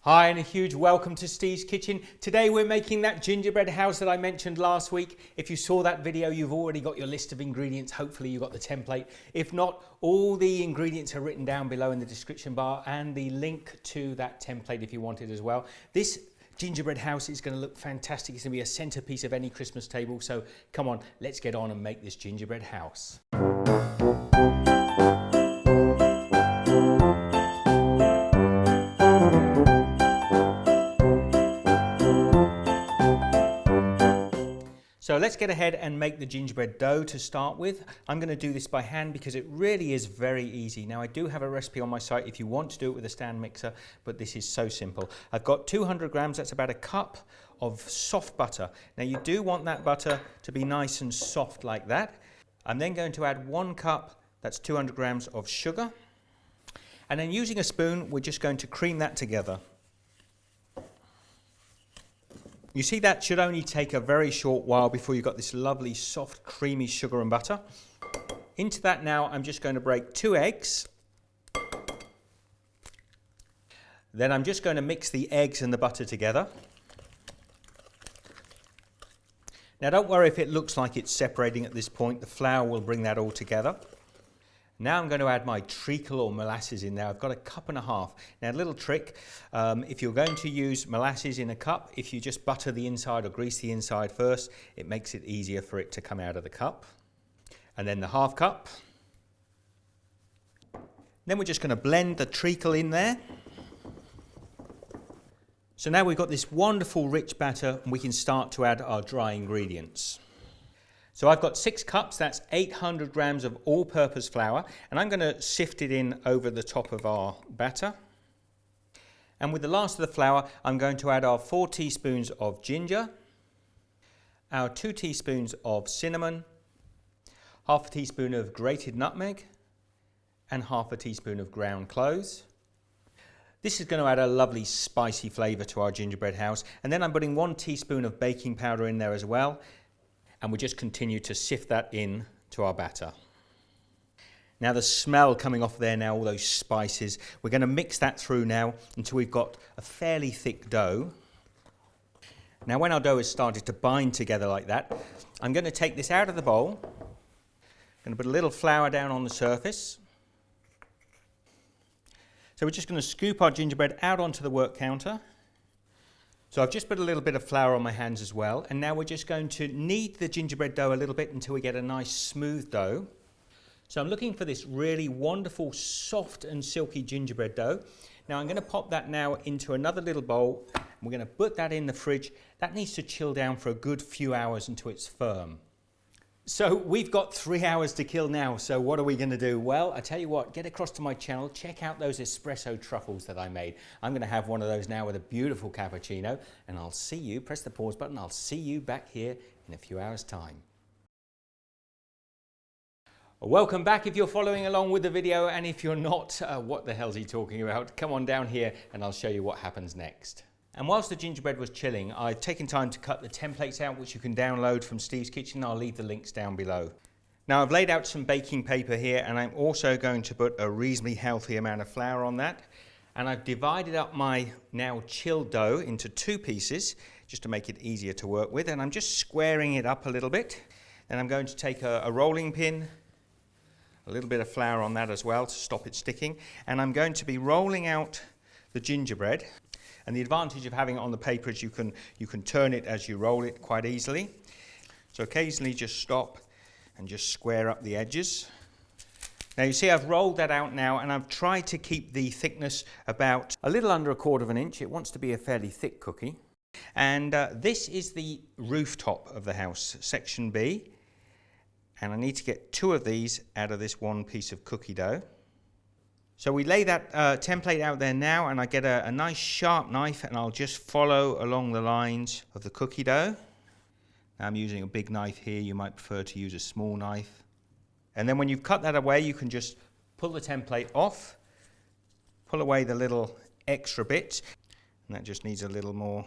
Hi and a huge welcome to Steve's Kitchen. Today we're making that gingerbread house that I mentioned last week. If you saw that video, you've already got your list of ingredients. Hopefully you got the template. If not, all the ingredients are written down below in the description bar and the link to that template if you want it as well. This gingerbread house is going to look fantastic. It's going to be a centerpiece of any Christmas table. So come on, let's get on and make this gingerbread house. So let's get ahead and make the gingerbread dough to start with. I'm going to do this by hand because it really is very easy. Now I do have a recipe on my site if you want to do it with a stand mixer, but this is so simple. I've got 200 grams, that's about a cup of soft butter. Now you do want that butter to be nice and soft like that. I'm then going to add 1 cup, that's 200 grams of sugar. And then using a spoon, we're just going to cream that together. You see, that should only take a very short while before you've got this lovely soft creamy sugar and butter. Into that now I'm just going to break 2 eggs. Then I'm just going to mix the eggs and the butter together. Now don't worry if it looks like it's separating at this point, the flour will bring that all together. Now I'm going to add my treacle or molasses in there. I've got a cup and a half. Now a little trick, if you're going to use molasses in a cup, if you just butter the inside or grease the inside first, it makes it easier for it to come out of the cup. And then the half cup. Then we're just going to blend the treacle in there. So now we've got this wonderful rich batter and we can start to add our dry ingredients. So I've got 6 cups, that's 800 grams of all-purpose flour, and I'm going to sift it in over the top of our batter. And with the last of the flour, I'm going to add our 4 teaspoons of ginger, our 2 teaspoons of cinnamon, half a teaspoon of grated nutmeg, and half a teaspoon of ground cloves. This is going to add a lovely spicy flavour to our gingerbread house. And then I'm putting 1 teaspoon of baking powder in there as well. And we just continue to sift that in to our batter. Now the smell coming off there now, all those spices, we're going to mix that through now until we've got a fairly thick dough. Now when our dough has started to bind together like that, I'm going to take this out of the bowl. I'm going to put a little flour down on the surface. So we're just going to scoop our gingerbread out onto the work counter. So I've just put a little bit of flour on my hands as well, and now we're just going to knead the gingerbread dough a little bit until we get a nice smooth dough. So I'm looking for this really wonderful soft and silky gingerbread dough. Now I'm going to pop that now into another little bowl, and we're going to put that in the fridge. That needs to chill down for a good few hours until it's firm. So we've got 3 hours to kill now, so what are we going to do? Well, I tell you what, get across to my channel, check out those espresso truffles that I made. I'm going to have one of those now with a beautiful cappuccino, and I'll see you, press the pause button, I'll see you back here in a few hours' time. Welcome back if you're following along with the video, and if you're not, what the hell's he talking about? Come on down here and I'll show you what happens next. And whilst the gingerbread was chilling, I've taken time to cut the templates out, which you can download from Steve's Kitchen. I'll leave the links down below. Now I've laid out some baking paper here, and I'm also going to put a reasonably healthy amount of flour on that. And I've divided up my now chilled dough into 2 pieces, just to make it easier to work with. And I'm just squaring it up a little bit. Then I'm going to take a rolling pin, a little bit of flour on that as well to stop it sticking. And I'm going to be rolling out the gingerbread. And the advantage of having it on the paper is you can turn it as you roll it quite easily. So occasionally just stop and just square up the edges. Now you see I've rolled that out now, and I've tried to keep the thickness about a little under 1/4 inch. It wants to be a fairly thick cookie. And this is the rooftop of the house, section B. And I need to get 2 of these out of this 1 piece of cookie dough. So we lay that template out there now, and I get a nice sharp knife, and I'll just follow along the lines of the cookie dough. Now I'm using a big knife here, you might prefer to use a small knife. And then when you've cut that away, you can just pull the template off, pull away the little extra bits, and that just needs a little more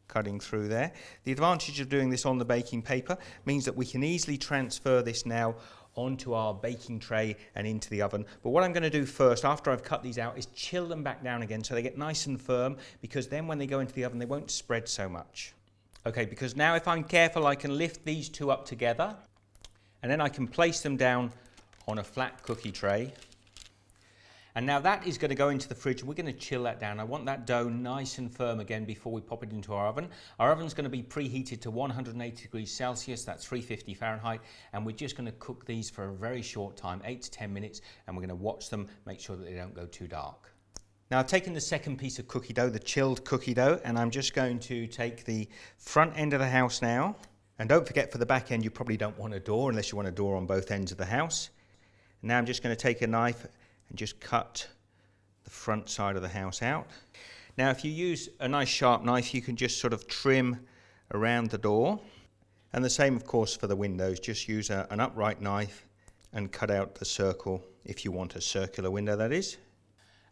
cutting through there. The advantage of doing this on the baking paper means that we can easily transfer this now onto our baking tray and into the oven. But what I'm going to do first, after I've cut these out, is chill them back down again so they get nice and firm, because then when they go into the oven, they won't spread so much. Okay, because now if I'm careful, I can lift these two up together, and then I can place them down on a flat cookie tray. And now that is going to go into the fridge. We're going to chill that down. I want that dough nice and firm again before we pop it into our oven. Our oven's going to be preheated to 180 degrees Celsius, that's 350 Fahrenheit, and we're just going to cook these for a very short time, 8 to 10 minutes, and we're going to watch them, make sure that they don't go too dark. Now I've taken the second piece of cookie dough, the chilled cookie dough, and I'm just going to take the front end of the house now. And don't forget, for the back end, you probably don't want a door unless you want a door on both ends of the house. And now I'm just going to take a knife and just cut the front side of the house out. Now if you use a nice sharp knife, you can just sort of trim around the door. And the same of course for the windows, just use an upright knife and cut out the circle if you want a circular window, that is.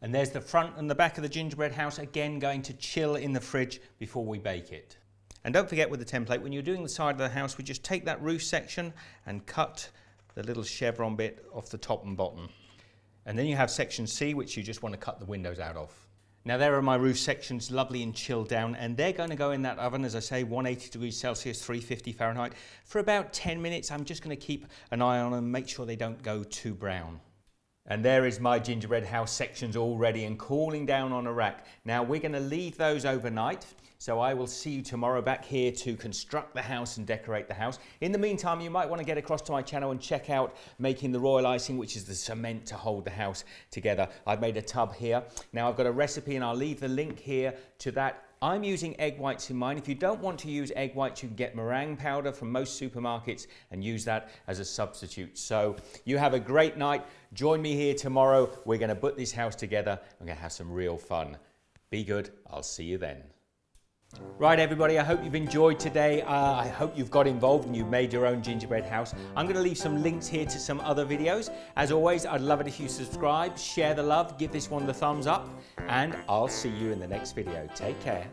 And there's the front and the back of the gingerbread house, again going to chill in the fridge before we bake it. And don't forget with the template, when you're doing the side of the house, we just take that roof section and cut the little chevron bit off the top and bottom. And then you have section C, which you just want to cut the windows out of. Now there are my roof sections, lovely and chilled down, and they're going to go in that oven, as I say, 180 degrees Celsius, 350 Fahrenheit, for about 10 minutes. I'm just going to keep an eye on them, make sure they don't go too brown. And there is my gingerbread house sections all ready and cooling down on a rack. Now we're going to leave those overnight. So I will see you tomorrow back here to construct the house and decorate the house. In the meantime, you might want to get across to my channel and check out making the Royal Icing, which is the cement to hold the house together. I've made a tub here. Now I've got a recipe and I'll leave the link here to that. I'm using egg whites in mine. If you don't want to use egg whites, you can get meringue powder from most supermarkets and use that as a substitute. So you have a great night. Join me here tomorrow. We're going to put this house together. We're going to have some real fun. Be good. I'll see you then. Right everybody, I hope you've enjoyed today. I hope you've got involved and you've made your own gingerbread house. I'm going to leave some links here to some other videos. As always, I'd love it if you subscribe, share the love, give this one the thumbs up, and I'll see you in the next video. Take care.